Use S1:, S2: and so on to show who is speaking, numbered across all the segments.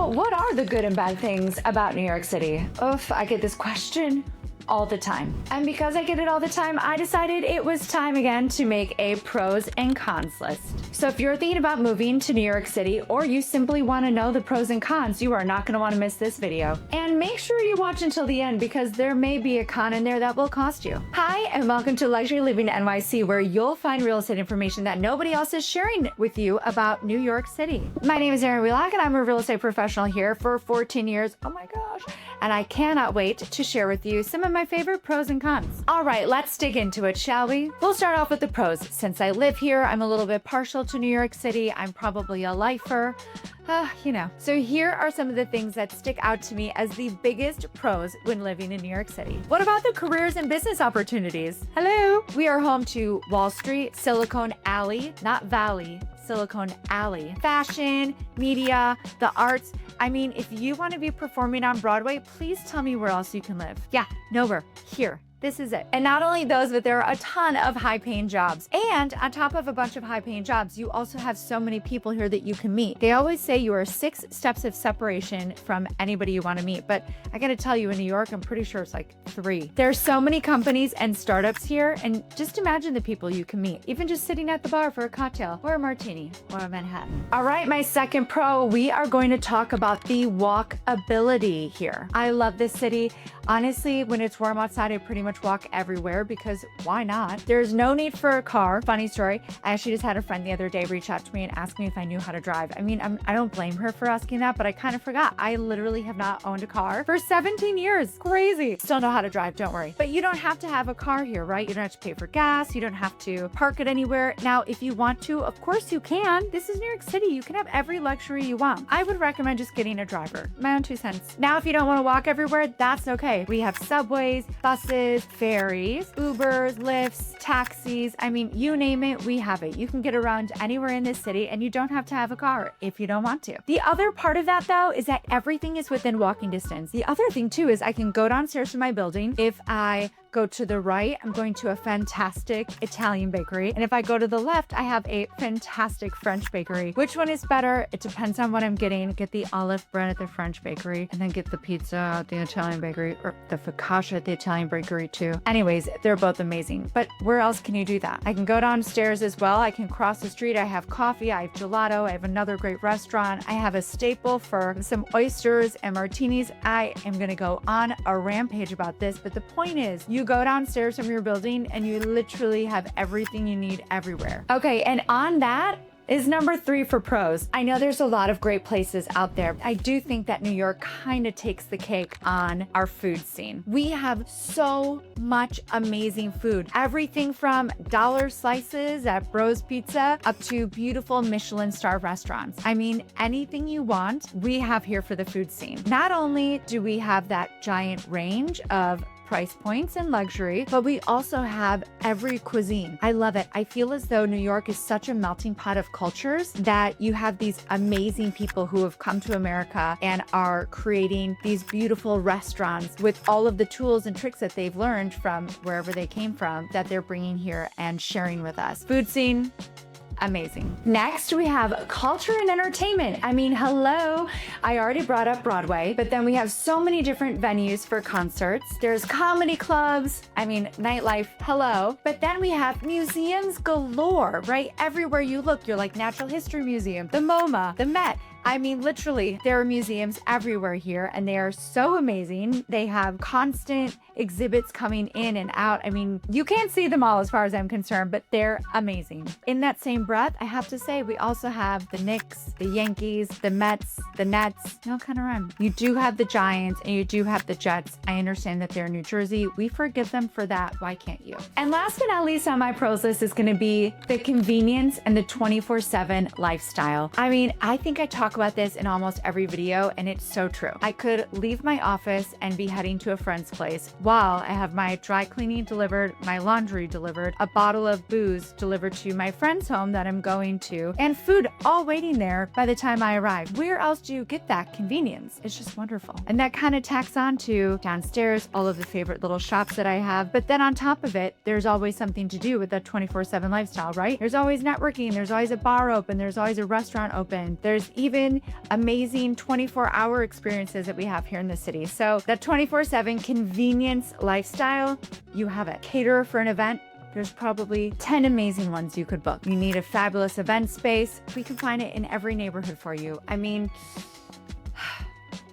S1: So what are the good and bad things about New York City? Oof, I get this question all the time. And because I get it all the time, I decided it was time again to make a pros and cons list. So if you're thinking about moving to New York City, or you simply want to know the pros and cons, you are not going to want to miss this video. And make sure you watch until the end, because there may be a con in there that will cost you. Hi, and welcome to Luxury Living NYC, where you'll find real estate information that nobody else is sharing with you about New York City. My name is Erin Wheelock, and I'm a real estate professional here for 14 years. Oh my gosh. And I cannot wait to share with you some of my favorite pros and cons. All right, let's dig into it, shall we? We'll start off with the pros. Since I live here, I'm a little bit partial to New York City. I'm probably a lifer. So here are some of the things that stick out to me as the biggest pros when living in New York City. What about the careers and business opportunities? Hello. We are home to Wall Street, Silicon Alley, not Valley, Silicon Alley, fashion, media, the arts. I mean, if you want to be performing on Broadway, please tell me where else you can live. Yeah, nowhere. Here. This is it. And not only those, but there are a ton of high-paying jobs. And on top of a bunch of high-paying jobs, you also have so many people here that you can meet. They always say you are 6 steps of separation from anybody you want to meet. But I got to tell you, in New York, I'm pretty sure it's like 3. There's so many companies and startups here. And just imagine the people you can meet, even just sitting at the bar for a cocktail or a martini or a Manhattan. All right, my second pro, we are going to talk about the walkability here. I love this city. Honestly, when it's warm outside, I pretty much walk everywhere, because why not? There's no need for a car. Funny story. I actually just had a friend the other day reach out to me and ask me if I knew how to drive. I mean, I don't blame her for asking that, but I kind of forgot. I literally have not owned a car for 17 years. Crazy. Still know how to drive, don't worry. But you don't have to have a car here, right? You don't have to pay for gas. You don't have to park it anywhere. Now, if you want to, of course you can. This is New York City. You can have every luxury you want. I would recommend just getting a driver. My own 2 cents. Now, if you don't want to walk everywhere, that's okay. We have subways, buses, ferries, Ubers, Lyfts, taxis. I mean, you name it, we have it. You can get around anywhere in this city, and you don't have to have a car if you don't want to. The other part of that, though, is that everything is within walking distance. The other thing, too, is I can go downstairs to my building. If I go to the right, I'm going to a fantastic Italian bakery. And if I go to the left, I have a fantastic French bakery. Which one is better? It depends on what I'm getting. Get the olive bread at the French bakery, and then get the pizza at the Italian bakery, or the focaccia at the Italian bakery too. Anyways, they're both amazing. But where else can you do that? I can go downstairs as well. I can cross the street. I have coffee. I have gelato. I have another great restaurant. I have a staple for some oysters and martinis. I am going to go on a rampage about this. But the point is, you go downstairs from your building and you literally have everything you need everywhere. Okay, and on that is number 3 for pros. I know there's a lot of great places out there. I do think that New York kind of takes the cake on our food scene. We have so much amazing food. Everything from dollar slices at Bros Pizza up to beautiful Michelin star restaurants. I mean, anything you want, we have here for the food scene. Not only do we have that giant range of price points and luxury, but we also have every cuisine. I love it. I feel as though New York is such a melting pot of cultures that you have these amazing people who have come to America and are creating these beautiful restaurants with all of the tools and tricks that they've learned from wherever they came from that they're bringing here and sharing with us. Food scene, amazing. Next, we have culture and entertainment. I mean, hello. I already brought up Broadway, but then we have so many different venues for concerts. There's comedy clubs. I mean, nightlife, hello. But then we have museums galore, right? Everywhere you look, you're like Natural History Museum, the MoMA, the Met. I mean, literally, there are museums everywhere here, and they are so amazing. They have constant exhibits coming in and out. I mean, you can't see them all as far as I'm concerned, but they're amazing. In that same breath, I have to say, we also have the Knicks, the Yankees, the Mets, the Nets. No, kind of rhyme. You do have the Giants, and you do have the Jets. I understand that they're New Jersey. We forgive them for that. Why can't you? And last but not least on my pros list is going to be the convenience and the 24/7 lifestyle. I mean, I think I talk about this in almost every video, and it's so true. I could leave my office and be heading to a friend's place while I have my dry cleaning delivered, my laundry delivered, a bottle of booze delivered to my friend's home that I'm going to, and food all waiting there by the time I arrive. Where else do you get that convenience? It's just wonderful. And that kind of tacks on to downstairs, all of the favorite little shops that I have. But then on top of it, there's always something to do with the 24/7 lifestyle, right? There's always networking. There's always a bar open. There's always a restaurant open. There's even open, amazing 24-hour experiences that we have here in the city. So that 24/7 convenience lifestyle, you have it. Caterer for an event, there's probably 10 amazing ones you could book. You need a fabulous event space. We can find it in every neighborhood for you. I mean,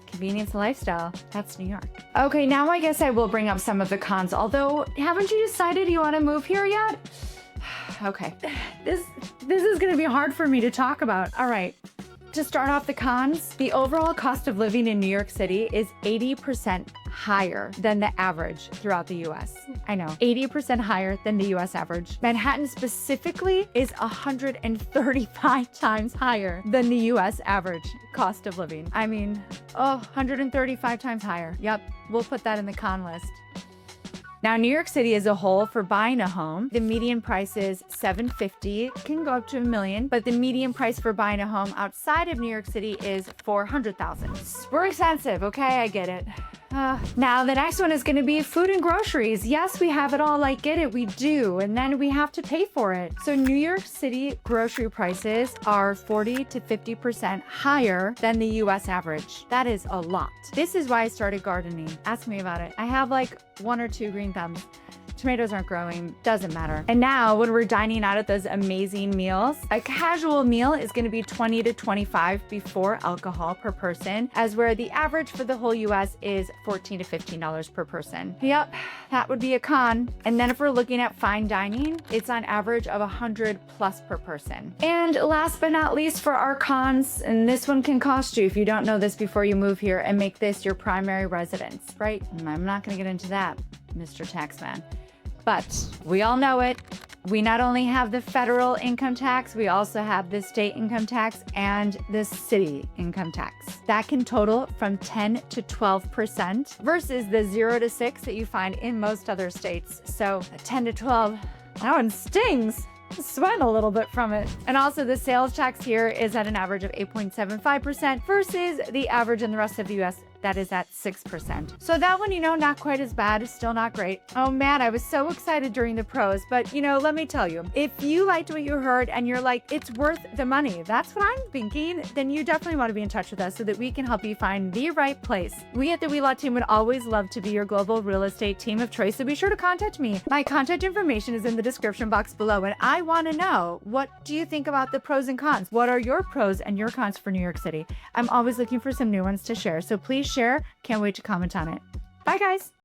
S1: convenience lifestyle, that's New York. Okay, now I guess I will bring up some of the cons, although haven't you decided you want to move here yet? Okay, this is gonna be hard for me to talk about. All right, to start off the cons, the overall cost of living in New York City is 80% higher than the average throughout the US. I know, 80% higher than the US average. Manhattan specifically is 135 times higher than the US average cost of living. I mean, 135 times higher. Yep, we'll put that in the con list. Now, New York City as a whole, for buying a home, the median price is $750,000, can go up to $1 million, but the median price for buying a home outside of New York City is $400,000. We're expensive, okay? I get it. Now, the next one is going to be food and groceries. Yes, we have it all. I get it. We do. And then we have to pay for it. So New York City grocery prices are 40 to 50% higher than the US average. That is a lot. This is why I started gardening. Ask me about it. I have like 1 or 2 green thumbs. Tomatoes aren't growing, doesn't matter. And now when we're dining out at those amazing meals, a casual meal is gonna be 20 to 25 before alcohol per person, as where the average for the whole US is $14 to $15 per person. Yep, that would be a con. And then if we're looking at fine dining, it's on average of 100 plus per person. And last but not least for our cons, and this one can cost you if you don't know this before you move here and make this your primary residence, right? I'm not gonna get into that, Mr. Taxman. But we all know it. We not only have the federal income tax, we also have the state income tax and the city income tax. That can total from 10 to 12% versus the 0 to 6 that you find in most other states. So 10 to 12, that one stings. Sweating a little bit from it. And also the sales tax here is at an average of 8.75% versus the average in the rest of the US that is at 6%. So that one, not quite as bad, still not great. Oh man, I was so excited during the pros, but let me tell you, if you liked what you heard and you're like, it's worth the money, that's what I'm thinking, then you definitely want to be in touch with us so that we can help you find the right place. We at the Wheelock team would always love to be your global real estate team of choice, so be sure to contact me. My contact information is in the description box below, and I want to know, what do you think about the pros and cons? What are your pros and your cons for New York City? I'm always looking for some new ones to share, so please share. Can't wait to comment on it. Bye, guys.